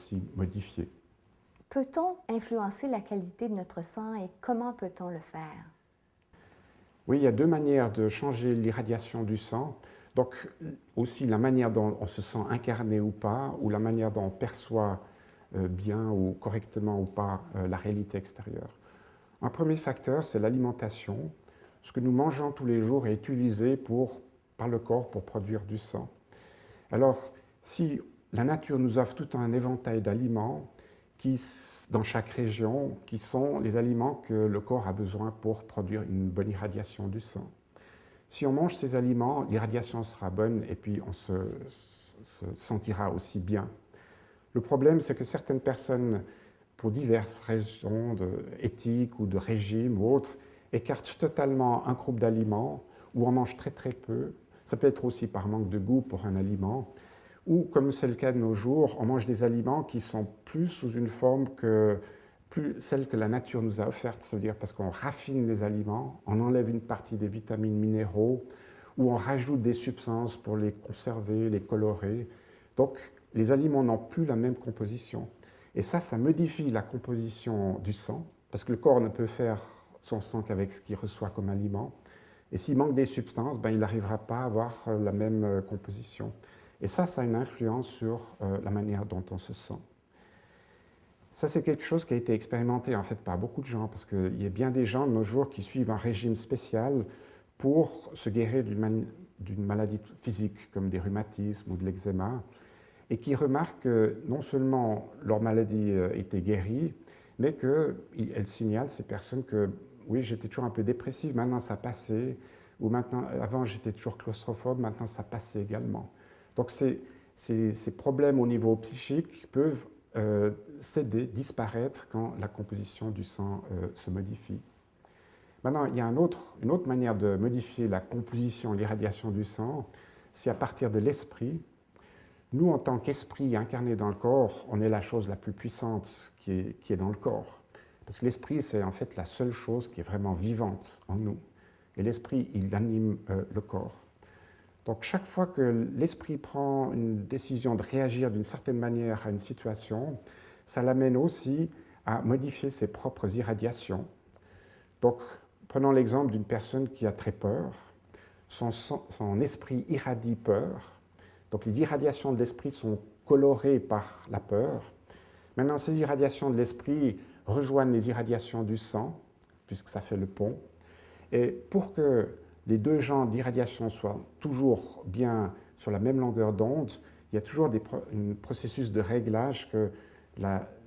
aussi modifié. Peut-on influencer la qualité de notre sang et comment peut-on le faire? Oui, il y a deux manières de changer l'irradiation du sang. Donc, aussi la manière dont on se sent incarné ou pas, ou la manière dont on perçoit bien ou correctement ou pas la réalité extérieure. Un premier facteur, c'est l'alimentation. Ce que nous mangeons tous les jours est utilisé par le corps pour produire du sang. Alors, si la nature nous offre tout un éventail d'aliments dans chaque région, qui sont les aliments que le corps a besoin pour produire une bonne irradiation du sang. Si on mange ces aliments, l'irradiation sera bonne et puis on se sentira aussi bien. Le problème, c'est que certaines personnes, pour diverses raisons éthiques ou de régime ou autres, écartent totalement un groupe d'aliments ou en mangent très très peu. Ça peut être aussi par manque de goût pour un aliment. Ou, comme c'est le cas de nos jours, on mange des aliments qui sont plus sous une forme que celle que la nature nous a offerte, c'est-à-dire parce qu'on raffine les aliments, on enlève une partie des vitamines, minéraux, ou on rajoute des substances pour les conserver, les colorer. Donc, les aliments n'ont plus la même composition. Et ça modifie la composition du sang, parce que le corps ne peut faire son sang qu'avec ce qu'il reçoit comme aliment. Et s'il manque des substances, il n'arrivera pas à avoir la même composition. Et ça a une influence sur la manière dont on se sent. Ça, c'est quelque chose qui a été expérimenté en fait par beaucoup de gens, parce qu'il y a bien des gens de nos jours qui suivent un régime spécial pour se guérir d'une maladie physique, comme des rhumatismes ou de l'eczéma, et qui remarquent que non seulement leur maladie était guérie, mais qu'elles signalent, ces personnes, que oui, j'étais toujours un peu dépressive, maintenant ça passait, ou maintenant, avant j'étais toujours claustrophobe, maintenant ça passait également. Donc ces problèmes au niveau psychique peuvent céder, disparaître quand la composition du sang se modifie. Maintenant, il y a une autre manière de modifier la composition et l'irradiation du sang, c'est à partir de l'esprit. Nous, en tant qu'esprit incarné dans le corps, on est la chose la plus puissante qui est dans le corps. Parce que l'esprit, c'est en fait la seule chose qui est vraiment vivante en nous. Et l'esprit, il anime le corps. Donc chaque fois que l'esprit prend une décision de réagir d'une certaine manière à une situation, ça l'amène aussi à modifier ses propres irradiations. Donc prenons l'exemple d'une personne qui a très peur. Son esprit irradie peur. Donc les irradiations de l'esprit sont colorées par la peur. Maintenant, ces irradiations de l'esprit rejoignent les irradiations du sang, puisque ça fait le pont. Et pour que les deux genres d'irradiation soient toujours bien sur la même longueur d'onde, il y a toujours un processus de réglage que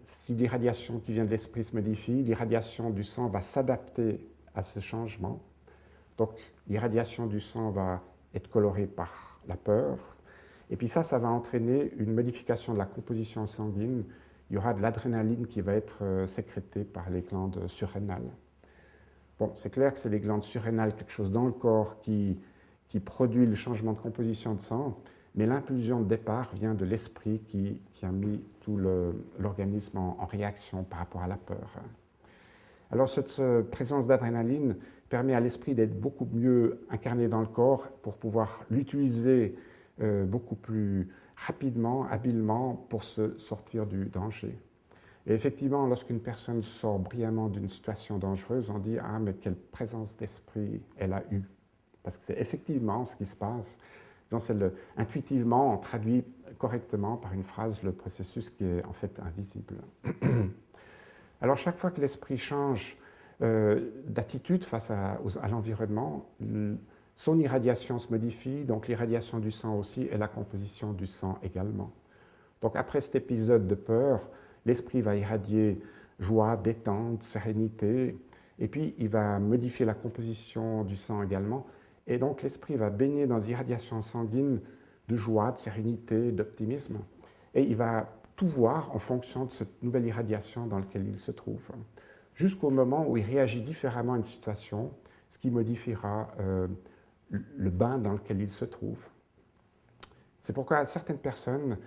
si l'irradiation qui vient de l'esprit se modifie, l'irradiation du sang va s'adapter à ce changement. Donc l'irradiation du sang va être colorée par la peur. Et puis ça va entraîner une modification de la composition sanguine. Il y aura de l'adrénaline qui va être sécrétée par les glandes surrénales. Bon, c'est clair que c'est les glandes surrénales, quelque chose dans le corps qui produit le changement de composition de sang, mais l'impulsion de départ vient de l'esprit qui a mis tout l'organisme en réaction par rapport à la peur. Alors cette présence d'adrénaline permet à l'esprit d'être beaucoup mieux incarné dans le corps pour pouvoir l'utiliser beaucoup plus rapidement, habilement, pour se sortir du danger. Et effectivement, lorsqu'une personne sort brillamment d'une situation dangereuse, on dit « Ah, mais quelle présence d'esprit elle a eue !» Parce que c'est effectivement ce qui se passe. Intuitivement, on traduit correctement par une phrase le processus qui est en fait invisible. Alors, chaque fois que l'esprit change d'attitude face à l'environnement, son irradiation se modifie, donc l'irradiation du sang aussi et la composition du sang également. Donc, après cet épisode de peur, l'esprit va irradier joie, détente, sérénité, et puis il va modifier la composition du sang également. Et donc l'esprit va baigner dans des irradiations sanguines de joie, de sérénité, d'optimisme. Et il va tout voir en fonction de cette nouvelle irradiation dans laquelle il se trouve. Jusqu'au moment où il réagit différemment à une situation, ce qui modifiera le bain dans lequel il se trouve. C'est pourquoi certaines personnes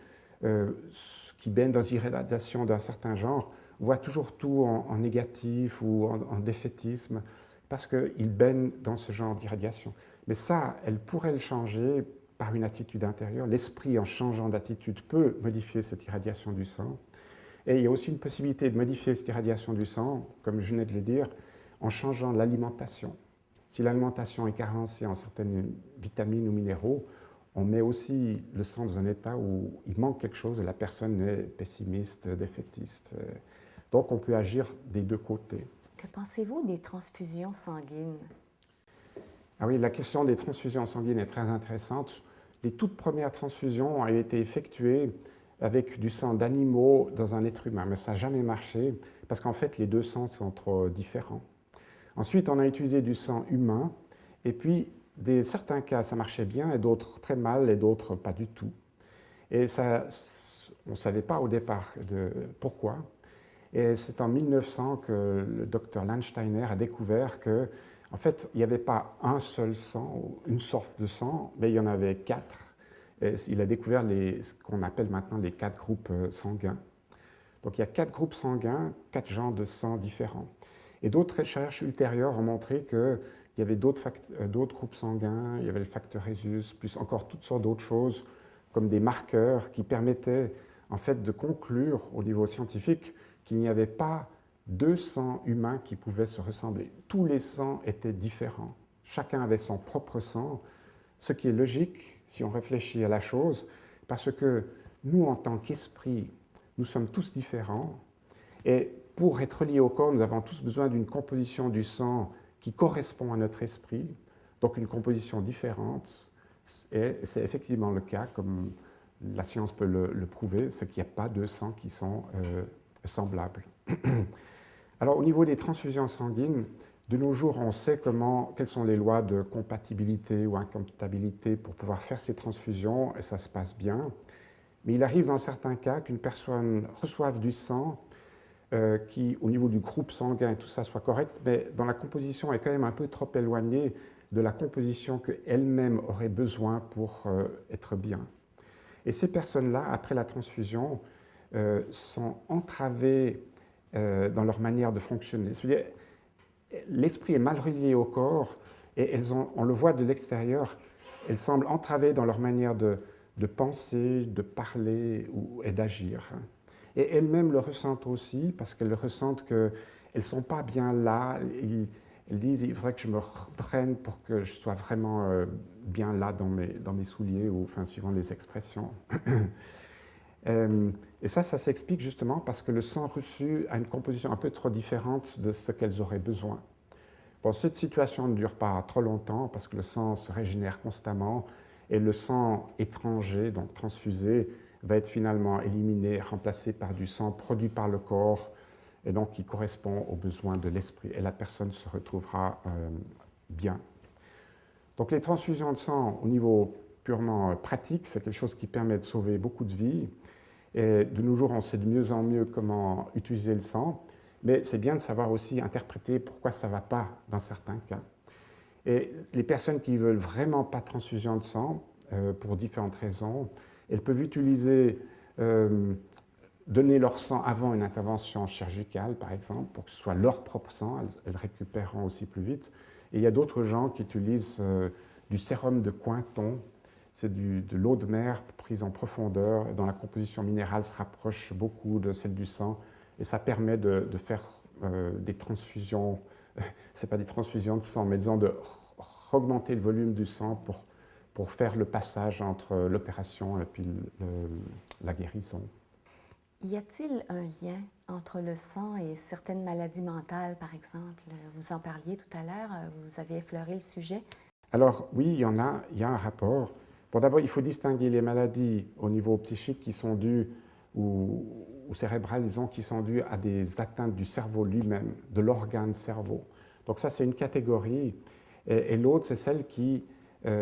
qui baignent dans des irradiations d'un certain genre voient toujours tout en négatif ou en défaitisme parce qu'ils baignent dans ce genre d'irradiation. Mais ça, elles pourraient le changer par une attitude intérieure. L'esprit, en changeant d'attitude, peut modifier cette irradiation du sang. Et il y a aussi une possibilité de modifier cette irradiation du sang, comme je venais de le dire, en changeant l'alimentation. Si l'alimentation est carencée en certaines vitamines ou minéraux, on met aussi le sang dans un état où il manque quelque chose et la personne est pessimiste, défaitiste. Donc on peut agir des deux côtés. Que pensez-vous des transfusions sanguines? Ah oui, la question des transfusions sanguines est très intéressante. Les toutes premières transfusions ont été effectuées avec du sang d'animaux dans un être humain, mais ça n'a jamais marché parce qu'en fait les deux sangs sont trop différents. Ensuite, on a utilisé du sang humain et puis certains cas ça marchait bien et d'autres très mal et d'autres pas du tout. Et ça, on ne savait pas au départ pourquoi. Et c'est en 1900 que le docteur Landsteiner a découvert que, en fait, il n'y avait pas un seul sang, ou une sorte de sang, mais il y en avait 4. Et il a découvert ce qu'on appelle maintenant les 4 groupes sanguins. Donc il y a 4 groupes sanguins, 4 genres de sang différents. Et d'autres recherches ultérieures ont montré qu'il y avait d'autres groupes sanguins, il y avait le facteur Rhésus, plus encore toutes sortes d'autres choses, comme des marqueurs qui permettaient en fait de conclure au niveau scientifique qu'il n'y avait pas 2 sangs humains qui pouvaient se ressembler. Tous les sangs étaient différents. Chacun avait son propre sang, ce qui est logique si on réfléchit à la chose, parce que nous, en tant qu'esprit, nous sommes tous différents. Et pour être liés au corps, nous avons tous besoin d'une composition du sang qui correspond à notre esprit, donc une composition différente. Et c'est effectivement le cas, comme la science peut le prouver, c'est qu'il n'y a pas 2 sangs qui sont semblables. Alors au niveau des transfusions sanguines, de nos jours, on sait quelles sont les lois de compatibilité ou incompatibilité pour pouvoir faire ces transfusions, et ça se passe bien. Mais il arrive dans certains cas qu'une personne reçoive du sang qui, au niveau du groupe sanguin et tout ça, soit correct, mais dont la composition est quand même un peu trop éloignée de la composition qu'elle-même aurait besoin pour être bien. Et ces personnes-là, après la transfusion, sont entravées dans leur manière de fonctionner. C'est-à-dire, l'esprit est mal relié au corps et on le voit de l'extérieur, elles semblent entravées dans leur manière de penser, de parler et d'agir. Et elles-mêmes le ressentent aussi parce qu'elles ressentent qu'elles ne sont pas bien là. Elles disent il faudrait que je me reprenne pour que je sois vraiment bien là dans mes souliers, ou enfin, suivant les expressions. Et ça s'explique justement parce que le sang reçu a une composition un peu trop différente de ce qu'elles auraient besoin. Bon, cette situation ne dure pas trop longtemps parce que le sang se régénère constamment et le sang étranger, donc transfusé, va être finalement éliminé, remplacé par du sang produit par le corps et donc qui correspond aux besoins de l'esprit, et la personne se retrouvera bien. Donc les transfusions de sang au niveau purement pratique, c'est quelque chose qui permet de sauver beaucoup de vies. Et de nos jours, on sait de mieux en mieux comment utiliser le sang, mais c'est bien de savoir aussi interpréter pourquoi ça ne va pas dans certains cas. Et les personnes qui ne veulent vraiment pas de transfusion de sang, pour différentes raisons, elles peuvent utiliser, donner leur sang avant une intervention chirurgicale, par exemple, pour que ce soit leur propre sang, elles récupéreront aussi plus vite. Et il y a d'autres gens qui utilisent du sérum de Cointon. C'est de l'eau de mer prise en profondeur, dont la composition minérale se rapproche beaucoup de celle du sang, et ça permet de faire des transfusions, ce n'est pas des transfusions de sang, mais disons d'augmenter le volume du sang pour faire le passage entre l'opération et puis la guérison. Y a-t-il un lien entre le sang et certaines maladies mentales, par exemple? Vous en parliez tout à l'heure, vous avez effleuré le sujet. Alors oui, il y a un rapport. Bon, d'abord, il faut distinguer les maladies au niveau psychique qui sont dues, ou cérébrales, disons, qui sont dues à des atteintes du cerveau lui-même, de l'organe cerveau. Donc ça, c'est une catégorie. Et l'autre, c'est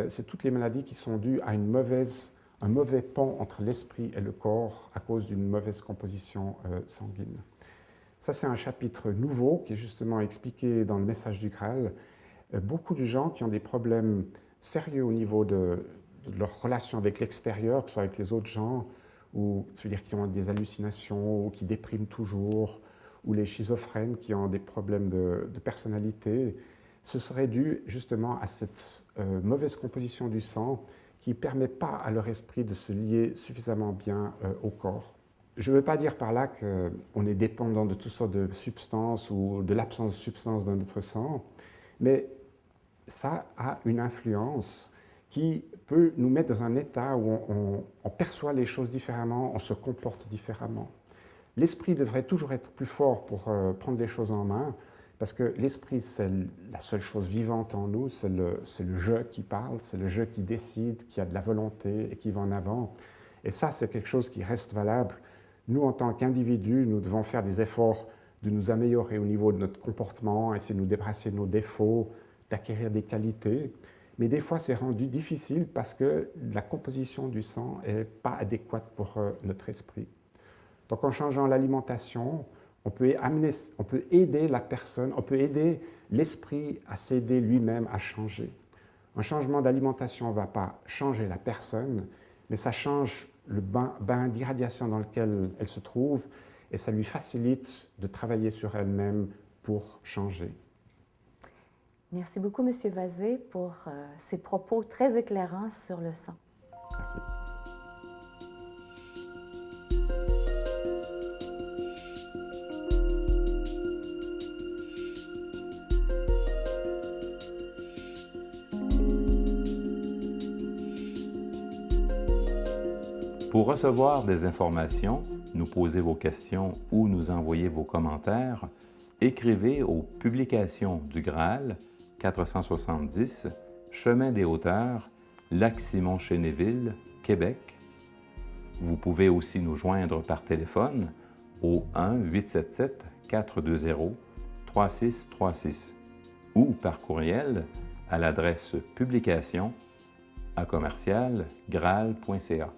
c'est toutes les maladies qui sont dues à un mauvais pont entre l'esprit et le corps à cause d'une mauvaise composition sanguine. Ça, c'est un chapitre nouveau qui est justement expliqué dans le message du Graal. Beaucoup de gens qui ont des problèmes sérieux au niveau de leur relation avec l'extérieur, que ce soit avec les autres gens, ou c'est-à-dire qui ont des hallucinations, ou qui dépriment toujours, ou les schizophrènes qui ont des problèmes de personnalité, ce serait dû justement à cette mauvaise composition du sang qui ne permet pas à leur esprit de se lier suffisamment bien au corps. Je ne veux pas dire par là qu'on est dépendant de toutes sortes de substances ou de l'absence de substances dans notre sang, mais ça a une influence qui peut nous mettre dans un état où on perçoit les choses différemment, on se comporte différemment. L'esprit devrait toujours être plus fort pour prendre les choses en main, parce que l'esprit, c'est la seule chose vivante en nous, c'est le je qui parle, c'est le je qui décide, qui a de la volonté et qui va en avant. Et ça, c'est quelque chose qui reste valable. Nous, en tant qu'individus, nous devons faire des efforts de nous améliorer au niveau de notre comportement, essayer de nous débarrasser de nos défauts, d'acquérir des qualités. Mais des fois, c'est rendu difficile parce que la composition du sang n'est pas adéquate pour notre esprit. Donc, en changeant l'alimentation, on peut aider la personne, on peut aider l'esprit à s'aider lui-même à changer. Un changement d'alimentation ne va pas changer la personne, mais ça change le bain d'irradiation dans lequel elle se trouve et ça lui facilite de travailler sur elle-même pour changer. Merci beaucoup, M. Vazé, pour ces propos très éclairants sur le sang. Merci. Pour recevoir des informations, nous poser vos questions ou nous envoyer vos commentaires, écrivez aux Publications du Graal, 470, Chemin des Hauteurs, Lac-Simon-Chénéville, Québec. Vous pouvez aussi nous joindre par téléphone au 1-877-420-3636 ou par courriel à l'adresse publication@graal.ca.